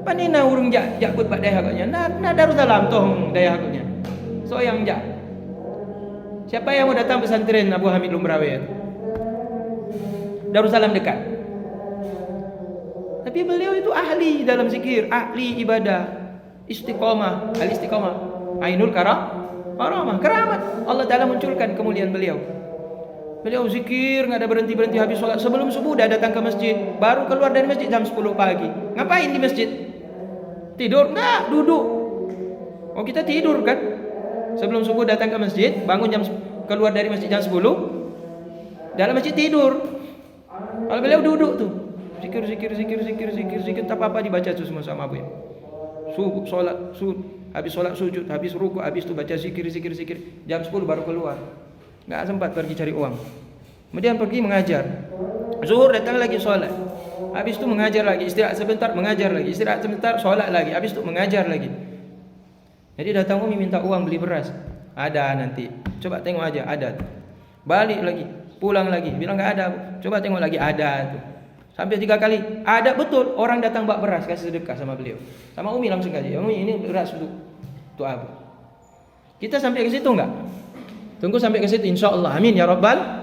Panina urung jakut pak daya haknya. Nah Darussalam toh daya haknya. So yang jak. Siapa yang mau datang pesantren Abu Hamid Lumrawi? Darussalam dekat. Tapi beliau itu ahli dalam zikir, ahli ibadah, istiqomah, al-istiqomah, ainul karamah, keramat. Allah Ta'ala munculkan kemuliaan beliau. Beliau zikir, nggak ada berhenti habis sholat. Sebelum subuh dah datang ke masjid, baru keluar dari masjid jam 10 pagi. Ngapain di masjid? Tidur? Nggak, duduk. Oh kita tidur kan? Sebelum subuh datang ke masjid, keluar dari masjid jam 10, dalam masjid tidur. Kalau beliau duduk tuh, zikir, tak apa-apa dibaca tuh semua sama beliau. Habis sholat sujud, habis ruku, habis itu baca zikir. Jam 10 baru keluar. Nggak sempat pergi cari uang. Kemudian pergi mengajar. Zuhur datang lagi sholat. Habis itu mengajar lagi, istirahat sebentar, mengajar lagi, istirahat sebentar, sholat lagi, habis itu mengajar lagi. Jadi datang Umi minta uang beli beras. Ada nanti. Coba tengok aja, ada. Balik lagi, pulang lagi, bilang nggak ada. Coba tengok lagi, ada tuh. Sampai 3 kali, ada betul. Orang datang bak beras, kasih sedekah sama beliau. Sama Umi langsung kasih. Umi ini beras untuk Abu. Kita sampai ke situ nggak? Tunggu sampai ke situ, insya Allah. Amin ya Rabbal.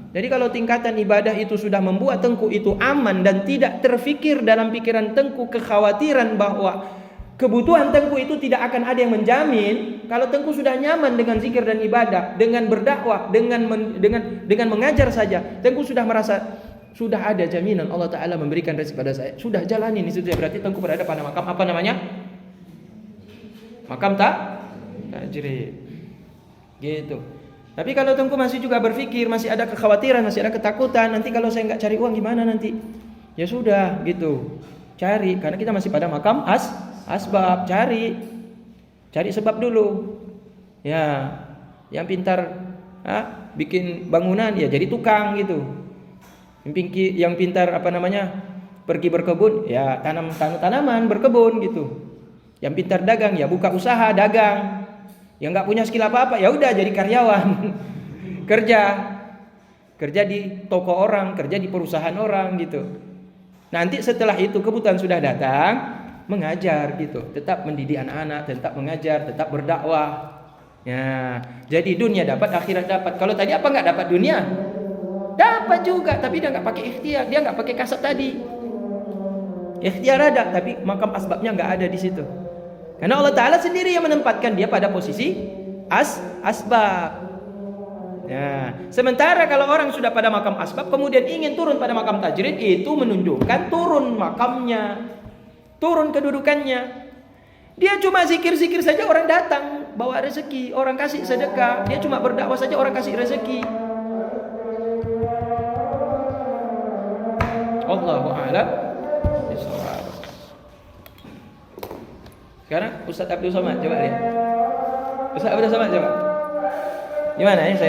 Jadi kalau tingkatan ibadah itu sudah membuat Tengku itu aman dan tidak terfikir dalam pikiran Tengku kekhawatiran bahwa kebutuhan Tengku itu tidak akan ada yang menjamin. Kalau Tengku sudah nyaman dengan zikir dan ibadah, dengan berdakwah, dengan mengajar saja, Tengku sudah merasa sudah ada jaminan Allah Ta'ala memberikan rezeki pada saya. Sudah jalanin itu berarti Tengku berada pada makam apa namanya? Makam tajrid. Gitu. Tapi kalau Tengku masih juga berpikir, masih ada kekhawatiran, masih ada ketakutan, nanti kalau saya nggak cari uang gimana nanti? Ya sudah, gitu. Cari, karena kita masih pada makam asbab, cari sebab dulu. Ya, yang pintar bikin bangunan ya jadi tukang gitu. Yang pintar pergi berkebun ya tanam tanaman berkebun gitu. Yang pintar dagang ya buka usaha dagang. Yang nggak punya skill apa-apa ya udah jadi karyawan. kerja di toko orang, kerja di perusahaan orang gitu. Nanti setelah itu kebutuhan sudah datang, mengajar gitu, tetap mendidik anak-anak, tetap mengajar, tetap berdakwah. Ya, jadi dunia dapat, akhirat dapat. Kalau tadi apa nggak dapat dunia? Dapat juga, tapi dia nggak pakai ikhtiar, dia nggak pakai kasat tadi. Ikhtiar ada, tapi makam asbabnya nggak ada di situ. Karena Allah Ta'ala sendiri yang menempatkan dia pada posisi asbab. Ya, sementara kalau orang sudah pada makam asbab kemudian ingin turun pada makam tajrid, itu menunjukkan turun makamnya, turun kedudukannya. Dia cuma zikir-zikir saja orang datang bawa rezeki, orang kasih sedekah. Dia cuma berdakwah saja orang kasih rezeki. Allahu a'lam. Sekarang Ustaz Abdul Somad coba lihat. Ustaz Abdul Somad coba. Gimana ya saya